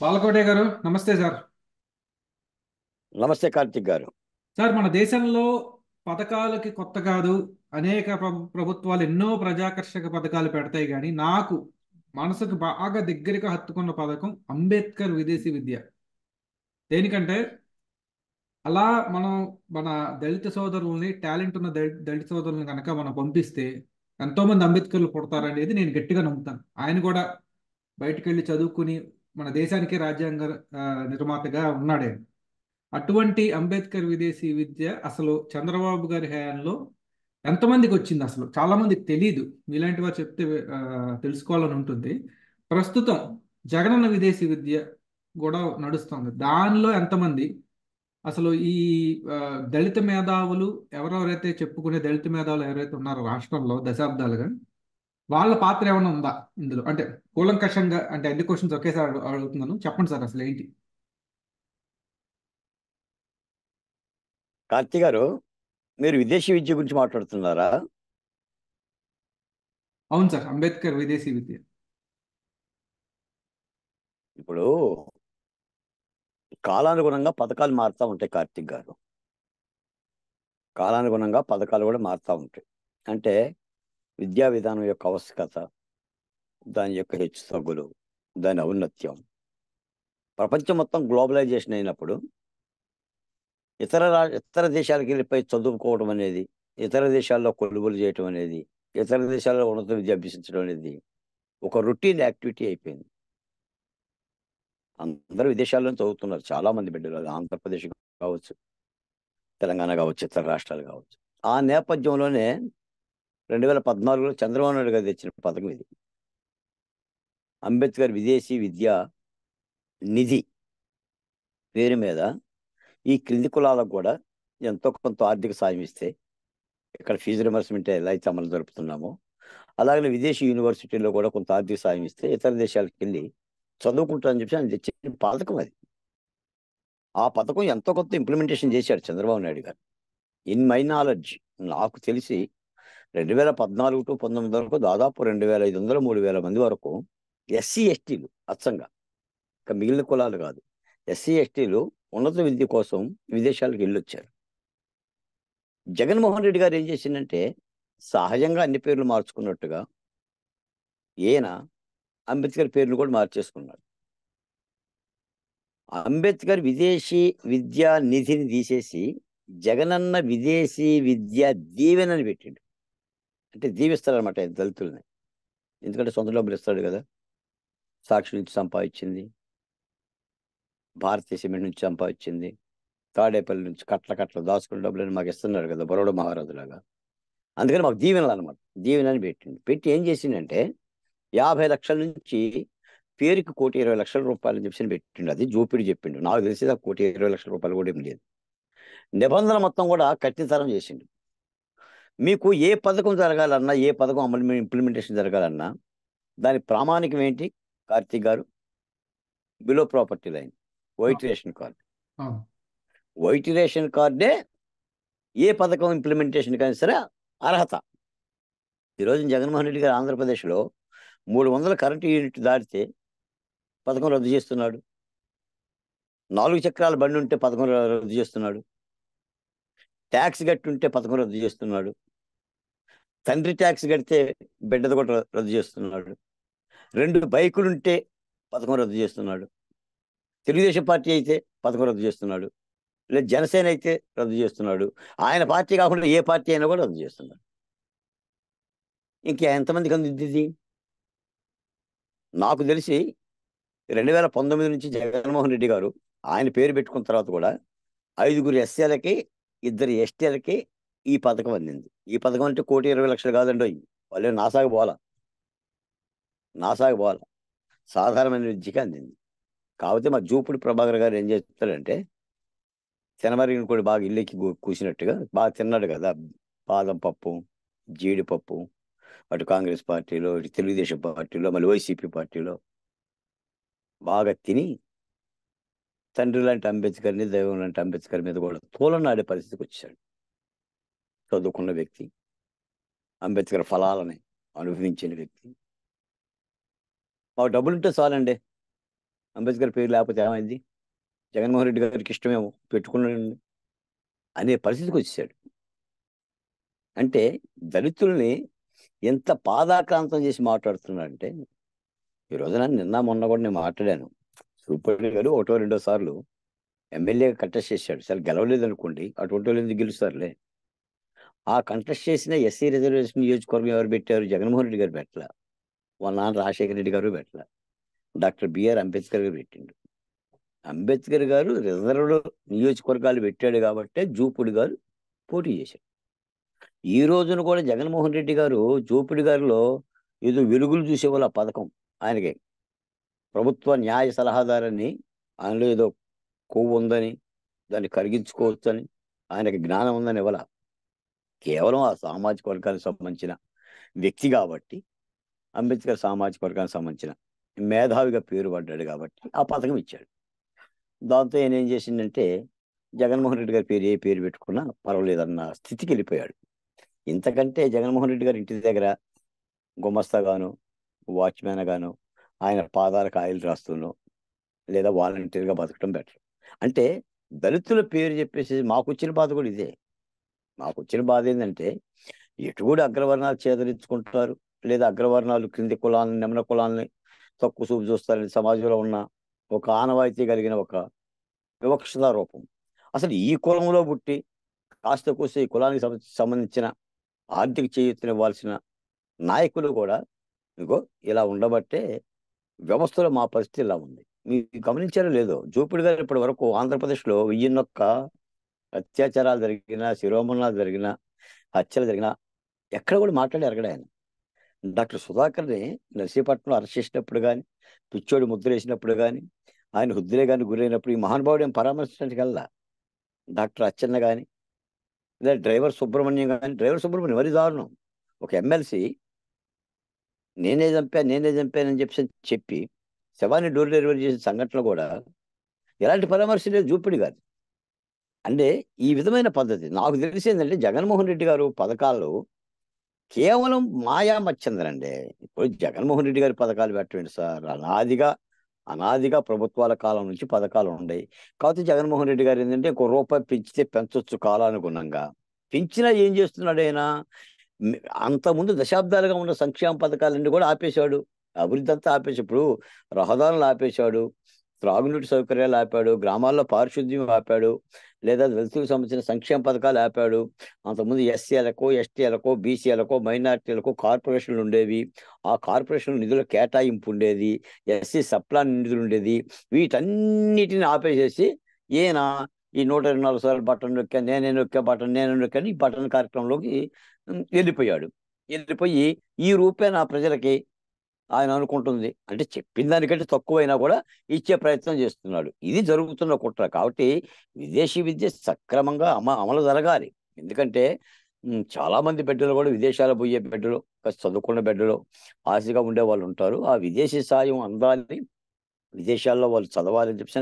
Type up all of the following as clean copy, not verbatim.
పాలకోటే గారు నమస్తే సార్. నమస్తే కార్తిక్ గారు. సార్, మన దేశంలో పథకాలకి కొత్త కాదు. అనేక ప్రభుత్వాలు ఎన్నో ప్రజాకర్షక పథకాలు పెడతాయి, కానీ నాకు మనసుకు బాగా దగ్గరగా హత్తుకున్న పథకం అంబేద్కర్ విదేశీ విద్య. దేనికంటే అలా మనం మన దళిత సోదరుల్ని, టాలెంట్ ఉన్న దళిత సోదరుల్ని కనుక మనం పంపిస్తే ఎంతో మంది అంబేద్కర్లు పుడతారనేది నేను గట్టిగా నమ్ముతాను. ఆయన కూడా బయటకు వెళ్ళి చదువుకుని మన దేశానికి రాజ్యాంగ ఆ, నిర్మాతగా ఉన్నాడే. అటువంటి అంబేద్కర్ విదేశీ విద్య అసలు చంద్రబాబు గారి హయాంలో ఎంతమందికి వచ్చింది అసలు చాలా మందికి తెలియదు. మీలాంటి వారు చెప్తే తెలుసుకోవాలని ఉంటుంది. ప్రస్తుతం జగనన్న విదేశీ విద్య కూడా నడుస్తుంది. దానిలో ఎంతమంది అసలు ఈ ఆ, దళిత మేధావులు ఎవరెవరైతే చెప్పుకునే దళిత మేధావులు ఎవరైతే ఉన్నారో రాష్ట్రంలో దశాబ్దాలుగా వాళ్ళ పాత్ర ఏమైనా ఉందా ఇందులో? అంటే కూలంకషంగా, అంటే అన్ని క్వశ్చన్స్ ఒకేసారి అడుగుతున్నాను, చెప్పండి సార్ అసలు ఏంటి. కార్తిక్ గారు, మీరు విదేశీ విద్య గురించి మాట్లాడుతున్నారా? అవును సార్, అంబేద్కర్ విదేశీ విద్య. ఇప్పుడు కాలానుగుణంగా పథకాలు మారుతూ ఉంటాయి కార్తిక్ గారు. కాలానుగుణంగా పథకాలు కూడా మారుతూ ఉంటాయి. అంటే విద్యా విధానం యొక్క ఆవశ్యకత, దాని యొక్క హెచ్చు తగ్గులు, దాని ఔన్నత్యం, ప్రపంచం మొత్తం గ్లోబలైజేషన్ అయినప్పుడు ఇతర దేశాలకు వెళ్ళిపోయి చదువుకోవడం అనేది, ఇతర దేశాల్లో కొలువులు చేయటం అనేది, ఇతర దేశాల్లో ఉన్నత విద్య అభ్యసించడం అనేది ఒక రొటీన్ యాక్టివిటీ అయిపోయింది. అందరూ విదేశాల్లో చదువుతున్నారు. చాలా మంది బిడ్డలు, అది ఆంధ్రప్రదేశ్ కావచ్చు, తెలంగాణ కావచ్చు, ఇతర రాష్ట్రాలు కావచ్చు. ఆ నేపథ్యంలోనే 2014లో చంద్రబాబు నాయుడు గారు తెచ్చిన పథకం ఇది, అంబేద్కర్ విదేశీ విద్యా నిధి పేరు మీద. ఈ క్రింది కులాలకు కూడా ఎంతో కొంత ఆర్థిక సాయం ఇస్తే, ఇక్కడ ఫీజు రిమర్స్మెంట్ ఎలా అయితే అమలు జరుపుతున్నామో అలాగే విదేశీ యూనివర్సిటీల్లో కూడా కొంత ఆర్థిక సాయం ఇస్తే ఇతర దేశాలకు వెళ్ళి చదువుకుంటారని చెప్పి ఆయన తెచ్చిన పథకం అది. ఆ పథకం ఎంతో కొంత ఇంప్లిమెంటేషన్ చేశాడు చంద్రబాబు నాయుడు గారు. ఇన్ మై నాలెడ్జ్, నాకు తెలిసి 2014 టు 19 వరకు దాదాపు 2500 3000 మంది వరకు ఎస్సీ ఎస్టీలు, అచ్చంగా ఇంకా మిగిలిన కులాలు కాదు, ఎస్సీ ఎస్టీలు ఉన్నత విద్య కోసం విదేశాలకు వెళ్ళొచ్చారు. జగన్మోహన్ రెడ్డి గారు ఏం చేసిందంటే, సహజంగా అన్ని పేర్లు మార్చుకున్నట్టుగా ఈయన అంబేద్కర్ పేర్లు కూడా మార్చేసుకున్నాడు. అంబేద్కర్ విదేశీ విద్యా నిధిని తీసేసి జగనన్న విదేశీ విద్యా దీవెనని పెట్టిండు. అంటే దీవిస్తారనమాట దళితుల్ని, ఎందుకంటే సొంత డబ్బులు ఇస్తాడు కదా. సాక్షి నుంచి సంపాదించింది, భారతీయ సిమెంట్ నుంచి సంపాదించింది, తాడేపల్లి నుంచి కట్ల కట్ల దాచుకున్న డబ్బులని మాకు ఇస్తున్నాడు కదా, బరోడా మహారాజులాగా. అందుకని మాకు దీవెనలు అనమాట. దీవెనని పెట్టిండు. పెట్టి ఏం చేసిండంటే 50 లక్షల నుంచి పేరుకి 1,20,00,000 రూపాయలు అని చెప్పి పెట్టిండు. అది జోపిడి చెప్పిండు. నాకు తెలిసి ఆ 1,20,00,000 రూపాయలు కూడా ఏం లేదు. నిబంధన మొత్తం కూడా కఠినతరం చేసిండు. మీకు ఏ పథకం జరగాలన్నా, ఏ పథకం అమలు ఇంప్లిమెంటేషన్ జరగాలన్నా దాని ప్రామాణికం ఏంటి కార్తీక్ గారు? Below property line, white ration card. అవును. వైట్ రేషన్ కార్డే ఏ పథకం ఇంప్లిమెంటేషన్ కానీ సరే అర్హత. ఈరోజు జగన్మోహన్ రెడ్డి గారు ఆంధ్రప్రదేశ్లో 300 కరెంటు యూనిట్ దాటితే పథకం రద్దు చేస్తున్నాడు. 4 చక్రాల బండి ఉంటే పథకం రద్దు చేస్తున్నాడు. ట్యాక్స్ కట్టి ఉంటే పథకం రద్దు చేస్తున్నాడు. తండ్రి ట్యాక్స్ కడితే బిడ్డది కూడా రద్దు చేస్తున్నాడు. 2 బైకులు ఉంటే పథకం రద్దు చేస్తున్నాడు. తెలుగుదేశం పార్టీ అయితే పథకం రద్దు చేస్తున్నాడు. లేదా జనసేన అయితే రద్దు చేస్తున్నాడు. ఆయన పార్టీ కాకుండా ఏ పార్టీ అయినా కూడా రద్దు చేస్తున్నాడు. ఇంకా ఎంతమందికి అందింది? నాకు తెలిసి 2019 నుంచి జగన్మోహన్ రెడ్డి గారు ఆయన పేరు పెట్టుకున్న తర్వాత కూడా 5 ఎస్సీలకి 2 ఎస్టీలకి ఈ పథకం అందింది. ఈ పథకం అంటే 1,20,00,000 కాదండి. వాళ్ళు నాసాగు పోవాల సాధారణమైన విద్యకి అందింది. కాకపోతే మా జూపుడి ప్రభాకర్ గారు ఏం చేస్తారంటే, శనమరిగిన కూడా బాగా ఇల్లెక్కి కూసినట్టుగా బాగా తిన్నాడు కదా, బాదం పప్పు, జీడిపప్పు, అటు కాంగ్రెస్ పార్టీలో, ఇటు తెలుగుదేశం పార్టీలో, మళ్ళీ వైసీపీ పార్టీలో బాగా తిని తండ్రి లాంటి అంబేద్కర్ని, దైవం లాంటి అంబేద్కర్ మీద కూడా తోలనాడే పరిస్థితికి వచ్చాడు. చదువుకున్న వ్యక్తి, అంబేద్కర్ ఫలాలని అనుభవించిన వ్యక్తి. మాకు డబ్బులుంటే చాలండి, అంబేద్కర్ పేరు లేకపోతే ఏమైంది, జగన్మోహన్ రెడ్డి గారికి ఇష్టమేమో పెట్టుకున్నాడు అనే పరిస్థితికి వచ్చేసాడు. అంటే దళితుల్ని ఎంత పాదాక్రాంతం చేసి మాట్లాడుతున్నాడంటే, ఈ రోజున నిన్న మొన్న కూడా నేను మాట్లాడాను. సూపరెడ్డి గారు ఒకటో రెండో సార్లు ఎమ్మెల్యేగా కంటెస్ట్ చేశాడు. సరే గెలవలేదు అనుకోండి, అటువంటి వాళ్ళు ఎందుకు గెలుస్తారులే. ఆ కంటెస్ట్ చేసిన ఎస్సీ రిజర్వేషన్ నియోజకవర్గం ఎవరు పెట్టారు? జగన్మోహన్ రెడ్డి గారు పెట్టలా, వాళ్ళ నాన్న రాజశేఖర రెడ్డి గారు పెట్టలా, డాక్టర్ బిఆర్ అంబేద్కర్ గారు పెట్టిండు. అంబేద్కర్ గారు రిజర్వ్డ్ నియోజకవర్గాలు పెట్టాడు కాబట్టే జూపుడి గారు పోటీ చేశాడు. ఈ రోజున కూడా జగన్మోహన్ రెడ్డి గారు జూపిడి గారిలో ఏదో వెలుగులు చూసేవాళ్ళు. ఆ పథకం ఆయనకి ప్రభుత్వ న్యాయ సలహాదారని, ఆయనలో ఏదో కొవ్వు ఉందని, దాన్ని కరిగించుకోవచ్చని, ఆయనకి జ్ఞానం ఉందని ఇవ్వాల. కేవలం ఆ సామాజిక వర్గానికి సంబంధించిన వ్యక్తి కాబట్టి, అంబేద్కర్ సామాజిక వర్గానికి సంబంధించిన మేధావిగా పేరు పడ్డాడు కాబట్టి ఆ పథకం ఇచ్చాడు. దాంతో ఆయన ఏం చేసిందంటే, జగన్మోహన్ రెడ్డి గారి పేరు ఏ పేరు పెట్టుకున్నా పర్వాలేదన్న స్థితికి వెళ్ళిపోయాడు. ఇంతకంటే జగన్మోహన్ రెడ్డి గారి ఇంటి దగ్గర గుమస్తాగాను, వాచ్మ్యాన్ గాను, ఆయన పాదాలకు ఆయిల్ రాస్తూనో, లేదా వాలంటీర్గా బతకడం బెటర్. అంటే దళితుల పేరు చెప్పేసి మాకు వచ్చిన బాధ కూడా ఇదే. మాకు వచ్చిన బాధ ఏంటంటే, ఎటు కూడా అగ్రవర్ణాలు చేదరించుకుంటారు, లేదా అగ్రవర్ణాలు క్రింది కులాలను, నిమ్న కులాలని తక్కువ చూపు చూస్తారని సమాజంలో ఉన్న ఒక ఆనవాయితీ కలిగిన ఒక వివక్షతా రూపం. అసలు ఈ కులంలో పుట్టి కాస్త కూస్తే ఈ కులానికి సంబంధించిన ఆర్థిక చేయూతనివ్వాల్సిన నాయకులు కూడా ఇగో ఇలా ఉండబట్టే వ్యవస్థలో మా పరిస్థితి ఇలా ఉంది. మీరు గమనించారో లేదో, జూపిడి గారు ఇప్పటి వరకు ఆంధ్రప్రదేశ్లో 1001 అత్యాచారాలు జరిగినా, శిరోమణాలు జరిగినా, హత్యలు జరిగినా ఎక్కడ కూడా మాట్లాడి ఎరగడు ఆయన. డాక్టర్ సుధాకర్ని నర్సీపట్నంలో అరెస్ట్ చేసినప్పుడు కానీ, పిచ్చోడి ముద్ర వేసినప్పుడు కానీ, ఆయన హృదయగానికి గురైనప్పుడు ఈ మహానుభావుడు ఏం పరామర్శించడానికి వెళ్ళా. డాక్టర్ అచ్చెన్న కానీ, లేదా డ్రైవర్ సుబ్రహ్మణ్యం కానీ. డ్రైవర్ సుబ్రహ్మణ్యం మరీ దారుణం. ఒక ఎమ్మెల్సీ నేనే చంపానని చెప్పి శవాన్ని డోర్ డెలివరీ చేసిన సంఘటనలు కూడా ఎలాంటి పరామర్శ లేదు జూపిడి గారు. అంటే ఈ విధమైన పద్ధతి నాకు తెలిసి ఏంటంటే, జగన్మోహన్ రెడ్డి గారు పథకాలు కేవలం మాయా మచ్చందరండి. ఇప్పుడు జగన్మోహన్ రెడ్డి గారి పథకాలు పెట్టండి సార్, అనాదిగా ప్రభుత్వాల కాలం నుంచి పథకాలు ఉన్నాయి. కాకపోతే జగన్మోహన్ రెడ్డి గారు ఏంటంటే, ₹1 పెంచితే పెంచొచ్చు కాలానుగుణంగా. పెంచినా ఏం చేస్తున్నాడు ఆయన? అంతకుముందు దశాబ్దాలుగా ఉన్న సంక్షేమ పథకాలన్నీ కూడా ఆపేశాడు. అభివృద్ధి అంతా ఆపేసి, ఇప్పుడు రహదారులు ఆపేశాడు, త్రాగునీటి సౌకర్యాలు ఆపాడు, గ్రామాల్లో పారిశుద్ధ్యం ఆపాడు, లేదా దళితులకు సంబంధించిన సంక్షేమ పథకాలు ఆపాడు. అంతకుముందు ఎస్సీలకు, ఎస్టీలకు, బీసీలకు, మైనార్టీలకు కార్పొరేషన్లు ఉండేవి. ఆ కార్పొరేషన్ నిధుల కేటాయింపు ఉండేది, ఎస్సీ సప్లాన్ నిధులు ఉండేది. వీటన్నిటిని ఆపేసేసి ఈయన ఈ 124 సార్లు బటన్ నొక్కా, నేనే నొక్కాను ఈ బటన్ కార్యక్రమంలోకి వెళ్ళిపోయి ఈ రూపేణా ప్రజలకి ఆయన అనుకుంటుంది అంటే చెప్పిన దానికంటే తక్కువైనా కూడా ఇచ్చే ప్రయత్నం చేస్తున్నాడు. ఇది జరుగుతున్న కుట్ర. కాబట్టి విదేశీ విద్య సక్రమంగా అమలు జరగాలి. ఎందుకంటే చాలా మంది బిడ్డలు కూడా విదేశాలు పోయే బిడ్డలు, చదువుకున్న బిడ్డలు, ఆశగా ఉండే వాళ్ళు ఉంటారు. ఆ విదేశీ సాయం అందాలని, విదేశాల్లో వాళ్ళు చదవాలని చెప్పి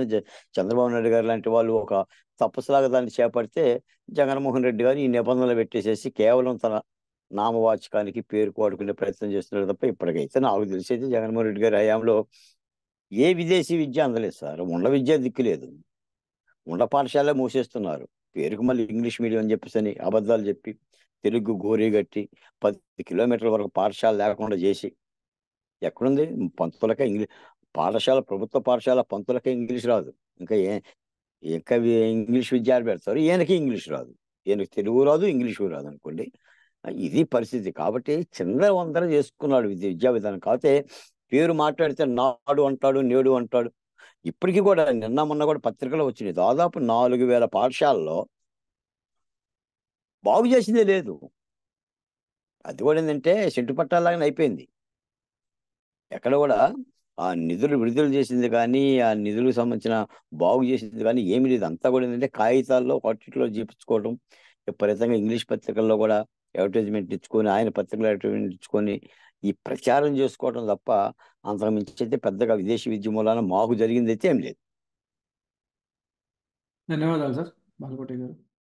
చంద్రబాబు నాయుడు గారు లాంటి వాళ్ళు ఒక తపస్సులాగా దాన్ని చేపడితే, జగన్మోహన్ రెడ్డి గారు ఈ నిబంధనలు పెట్టేసేసి కేవలం తన నామవాచకానికి పేరుకు వాడుకునే ప్రయత్నం చేస్తున్నాడు తప్ప, ఇప్పటికైతే నాకు తెలిసైతే జగన్మోహన్ రెడ్డి గారి హయాంలో ఏ విదేశీ విద్య అందలేదు సార్. ఉండ విద్య దిక్కులేదు. ఉండ పాఠశాలే మూసేస్తున్నారు. పేరుకు మళ్ళీ ఇంగ్లీష్ మీడియం అని చెప్పేసి అబద్ధాలు చెప్పి, తెలుగు గోరీ గట్టి 10 కిలోమీటర్ల వరకు పాఠశాల లేకుండా చేసి, ఎక్కడుంది పంతులకే ప్రభుత్వ పాఠశాల పంతులకే ఇంగ్లీష్ రాదు. ఇంకా ఇంగ్లీష్ విద్యార్థి పెడతారు, ఈయనకి ఇంగ్లీష్ రాదు. ఈయనకి తెలుగు రాదు, ఇంగ్లీషు రాదు అనుకోండి. ఇది పరిస్థితి. కాబట్టి చిందరవందర చేసుకున్నాడు విద్యా విధానం. కాకపోతే పేరు మాట్లాడితే నాడు అంటాడు, నేడు అంటాడు. ఇప్పటికీ కూడా నిన్న మొన్న కూడా పత్రికలో వచ్చినాయి, దాదాపు 4000 పాఠశాలలో బాగు చేసిందే లేదు. అది కూడా ఏంటంటే సెంటు పట్టాలాగానే అయిపోయింది. ఎక్కడ కూడా ఆ నిధులు విడుదల చేసింది కానీ, ఆ నిధులకు సంబంధించిన బాగు చేసింది కానీ ఏమీ లేదు. అంతా కూడా ఏంటంటే కాగితాల్లో వాటిలో చూపించుకోవడం, విపరీతంగా ఇంగ్లీష్ పత్రికల్లో కూడా అడ్వర్టైజ్మెంట్ ఇచ్చుకొని, ఆయన పత్రికలు అడ్వర్టైజ్మెంట్ ఇచ్చుకొని ఈ ప్రచారం చేసుకోవడం తప్ప అంతకు మించి అయితే పెద్దగా విదేశీ విద్య మూలాన మాకు జరిగింది అయితే ఏం లేదు. ధన్యవాదాలు సార్ బాలకోటి గారు.